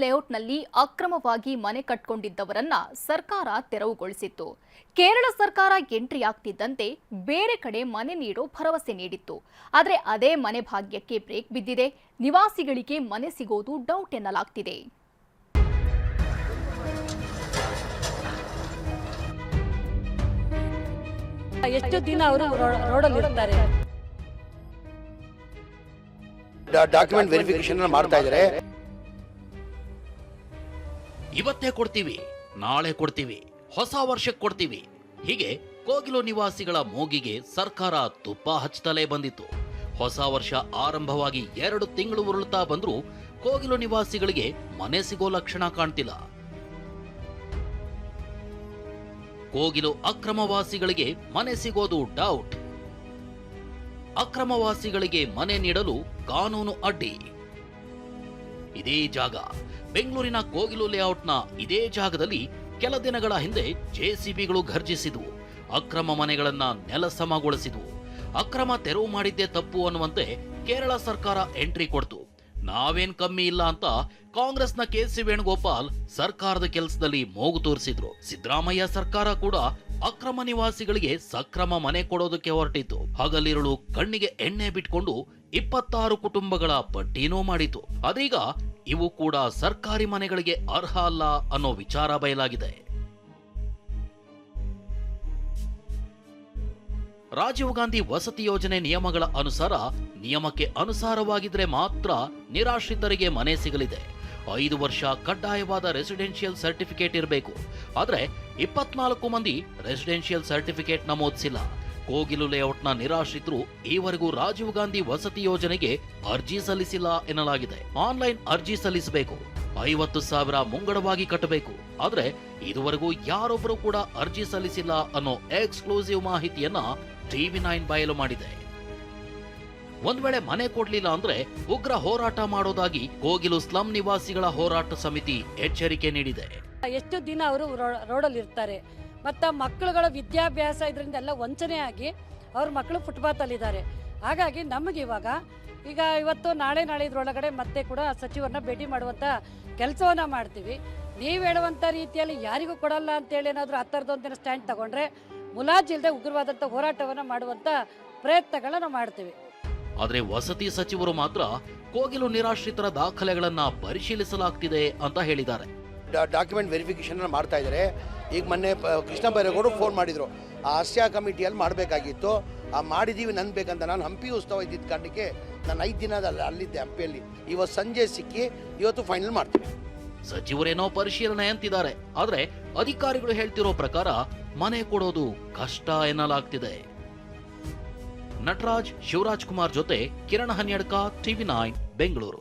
ಲೇಔಟ್ನಲ್ಲಿ ಅಕ್ರಮವಾಗಿ ಮನೆ ಕಟ್ಟಿಕೊಂಡಿದ್ದವರನ್ನ ಸರ್ಕಾರ ತೆರವುಗೊಳಿಸಿತ್ತು. ಕೇರಳ ಸರ್ಕಾರ ಎಂಟ್ರಿ ಆಗ್ತಿದ್ದಂತೆ ಬೇರೆ ಕಡೆ ಮನೆ ನೀಡೋ ಭರವಸೆ ನೀಡಿತ್ತು. ಆದರೆ ಅದೇ ಮನೆ ಭಾಗ್ಯಕ್ಕೆ ಬ್ರೇಕ್ ಬಿದ್ದಿದೆ. ನಿವಾಸಿಗಳಿಗೆ ಮನೆ ಸಿಗೋದು ಡೌಟ್ ಎನ್ನಲಾಗ್ತಿದೆ. ಎಷ್ಟು ದಿನ ಅವರು ರೋಡಲ್ಲಿ ಇರ್ತಾರೆ? ಡಾಕ್ಯುಮೆಂಟ್ ವೆರಿಫಿಕೇಶನ್ ಮಾಡ್ತಾ ಇದ್ದಾರೆ. ಇವತ್ತೇ ಕೊಡ್ತೀವಿ, ನಾಳೆ ಕೊಡ್ತೀವಿ, ಹೊಸ ವರ್ಷಕ್ಕೆ ಕೊಡ್ತೀವಿ, ಹೀಗೆ ಕೋಗಿಲು ನಿವಾಸಿಗಳ ಮೂಗಿಗೆ ಸರ್ಕಾರ ತುಪ್ಪ ಹಚ್ಚುತ್ತಲೇ ಬಂದಿತ್ತು. ಹೊಸ ವರ್ಷ ಆರಂಭವಾಗಿ 2 ತಿಂಗಳು ಉರುಳುತ್ತಾ ಬಂದ್ರೂ ಕೋಗಿಲು ನಿವಾಸಿಗಳಿಗೆ ಮನೆ ಸಿಗೋ ಲಕ್ಷಣ ಕಾಣ್ತಿಲ್ಲ. ಕೋಗಿಲು ಅಕ್ರಮವಾಸಿಗಳಿಗೆ ಮನೆ ಸಿಗೋದು ಡೌಟ್. ಅಕ್ರಮವಾಸಿಗಳಿಗೆ ಮನೆ ನೀಡಲು ಕಾನೂನು ಅಡ್ಡಿ. ಇದೇ ಜಾಗ ಬೆಂಗಳೂರಿನ ಕೋಗಿಲು ಲೇಔಟ್ನ ಇದೇ ಜಾಗದಲ್ಲಿ ಕೆಲ ದಿನಗಳ ಹಿಂದೆ ಜೆಸಿಬಿಗಳು ಘರ್ಜಿಸಿದ್ವು. ಅಕ್ರಮ ಮನೆಗಳನ್ನ ನೆಲಸಮಗೊಳಿಸಿದ್ವು. ಅಕ್ರಮ ತೆರವು ಮಾಡಿದ್ದೇ ತಪ್ಪು ಅನ್ನುವಂತೆ ಕೇರಳ ಸರ್ಕಾರ ಎಂಟ್ರಿ ಕೊಡ್ತು. ನಾವೇನ್ ಕಮ್ಮಿ ಇಲ್ಲ ಅಂತ ಕಾಂಗ್ರೆಸ್ನ ಕೆ.ಸಿ. ವೇಣುಗೋಪಾಲ್ ಸರ್ಕಾರದ ಕೆಲಸದಲ್ಲಿ ಮೂಗು ತೋರಿಸಿದ್ರು. ಸಿದ್ದರಾಮಯ್ಯ ಸರ್ಕಾರ ಕೂಡ ಅಕ್ರಮ ನಿವಾಸಿಗಳಿಗೆ ಸಕ್ರಮ ಮನೆ ಕೊಡೋದಕ್ಕೆ ಹೊರಟಿತ್ತು. ಹಗಲಿರುಳು ಕಣ್ಣಿಗೆ ಎಣ್ಣೆ ಬಿಟ್ಕೊಂಡು 26 ಕುಟುಂಬಗಳ ಪಟ್ಟಿನೂ ಮಾಡಿತು. ಅದೀಗ ಇವು ಕೂಡ ಸರ್ಕಾರಿ ಮನೆಗಳಿಗೆ ಅರ್ಹ ಅಲ್ಲ ಅನ್ನೋ ವಿಚಾರ ಬಯಲಾಗಿದೆ. ರಾಜೀವ್ ಗಾಂಧಿ ವಸತಿ ಯೋಜನೆ ನಿಯಮಗಳ ಅನುಸಾರ ನಿಯಮಕ್ಕೆ ಅನುಸಾರವಾಗಿದ್ರೆ ಮಾತ್ರ ನಿರಾಶ್ರಿತರಿಗೆ ಮನೆ ಸಿಗಲಿದೆ. 5 ವರ್ಷ ಕಡ್ಡಾಯವಾದ ರೆಸಿಡೆನ್ಷಿಯಲ್ ಸರ್ಟಿಫಿಕೇಟ್ ಇರಬೇಕು. ಆದ್ರೆ 24 ಮಂದಿ ರೆಸಿಡೆನ್ಷಿಯಲ್ ಸರ್ಟಿಫಿಕೇಟ್ ನಮೂದಿಸಿಲ್ಲ. ಕೋಗಿಲು ಲೇಔಟ್ನ ನಿರಾಶ್ರಿತರು ಈವರೆಗೂ ರಾಜೀವ್ ಗಾಂಧಿ ವಸತಿ ಯೋಜನೆಗೆ ಅರ್ಜಿ ಸಲ್ಲಿಸಿಲ್ಲ ಎನ್ನಲಾಗಿದೆ. ಆನ್ಲೈನ್ ಅರ್ಜಿ ಸಲ್ಲಿಸಬೇಕು, 50,000 ಮುಂಗಡವಾಗಿ ಕಟ್ಟಬೇಕು. ಆದ್ರೆ ಇದುವರೆಗೂ ಯಾರೊಬ್ಬರು ಕೂಡ ಅರ್ಜಿ ಸಲ್ಲಿಸಿಲ್ಲ ಅನ್ನೋ ಎಕ್ಸ್ಕ್ಲೂಸಿವ್ ಮಾಹಿತಿಯನ್ನ TV9 ಬಯಲು ಮಾಡಿದೆ. ಒಂದ್ ವೇಳೆ ಮನೆ ಕೊಡ್ಲಿಲ್ಲ ಅಂದ್ರೆ ಉಗ್ರ ಹೋರಾಟ ಮಾಡೋದಾಗಿ ಕೋಗಿಲು ಸ್ಲಂ ನಿವಾಸಿಗಳ ಹೋರಾಟ ಸಮಿತಿ ಎಚ್ಚರಿಕೆ ನೀಡಿದೆ. ಎಷ್ಟು ದಿನ ಅವರು ರೋಡಲ್ಲಿ ಇರ್ತಾರೆ? ಮತ್ತು ಮಕ್ಕಳುಗಳ ವಿದ್ಯಾಭ್ಯಾಸ ಇದರಿಂದ ಎಲ್ಲ ವಂಚನೆ ಆಗಿ ಅವ್ರ ಮಕ್ಕಳು ಫುಟ್ಪಾತ್ ಅಲ್ಲಿದ್ದಾರೆ. ಹಾಗಾಗಿ ನಮಗೆ ಈಗ ಇವತ್ತು ನಾಳೆ ಇದ್ರೊಳಗಡೆ ಮತ್ತೆ ಕೂಡ ಸಚಿವರನ್ನ ಭೇಟಿ ಮಾಡುವಂತ ಕೆಲಸವನ್ನ ಮಾಡ್ತೀವಿ. ನೀವು ಹೇಳುವಂತ ರೀತಿಯಲ್ಲಿ ಯಾರಿಗೂ ಕೊಡಲ್ಲ ಅಂತೇಳಿ ಏನಾದರೂ ಆ ಥರದೊಂದಿನ ಸ್ಟ್ಯಾಂಡ್ ತಗೊಂಡ್ರೆ ಮುಲಾಜಿಲ್ಲದೆ ಉಗ್ರವಾದಂಥ ಹೋರಾಟವನ್ನ ಮಾಡುವಂತ ಪ್ರಯತ್ನಗಳನ್ನ ಮಾಡ್ತೀವಿ. ಆದ್ರೆ ವಸತಿ ಸಚಿವರು ಮಾತ್ರ ಕೋಗಿಲು ನಿರಾಶ್ರಿತರ ದಾಖಲೆಗಳನ್ನ ಪರಿಶೀಲಿಸಲಾಗ್ತಿದೆ ಅಂತ ಹೇಳಿದ್ದಾರೆ. ಡಾಕ್ಯುಮೆಂಟ್ ವೆರಿಫಿಕೇಶನ್ ಮಾಡ್ತಾ ಇದ್ದಾರೆ. ಈಗ ಮೊನ್ನೆ ಕೃಷ್ಣ ಬೈರೇಗೌಡರು ಫೋನ್ ಮಾಡಿದ್ರು, ಆ ಆಸ್ಯಾ ಕಮಿಟಿಯಲ್ಲಿ ಮಾಡಬೇಕಾಗಿತ್ತು, ಮಾಡಿದೀವಿ ಬೇಕಂತ. ನಾನು ಹಂಪಿ ಉತ್ಸವ ಇದ್ದಿದ್ದ ಕಾರಣಕ್ಕೆ ನಾನು 5 ದಿನ ಅಲ್ಲಿದ್ದೆ ಹಂಪಿಯಲ್ಲಿ. ಇವತ್ತು ಸಂಜೆ ಸಿಕ್ಕಿ ಇವತ್ತು ಫೈನಲ್ ಮಾಡ್ತೀವಿ. ಸಚಿವರೇನೋ ಪರಿಶೀಲನೆ ಅಂತಿದ್ದಾರೆ. ಆದ್ರೆ ಅಧಿಕಾರಿಗಳು ಹೇಳ್ತಿರೋ ಪ್ರಕಾರ ಮನೆ ಕೊಡೋದು ಕಷ್ಟ ಎನ್ನಲಾಗ್ತಿದೆ. ನಟರಾಜ್, ಶಿವರಾಜ್ ಕುಮಾರ್ ಜೊತೆ ಕಿರಣ್ ಹನ್ಯಡ್ಕ, TV9 ಬೆಂಗಳೂರು.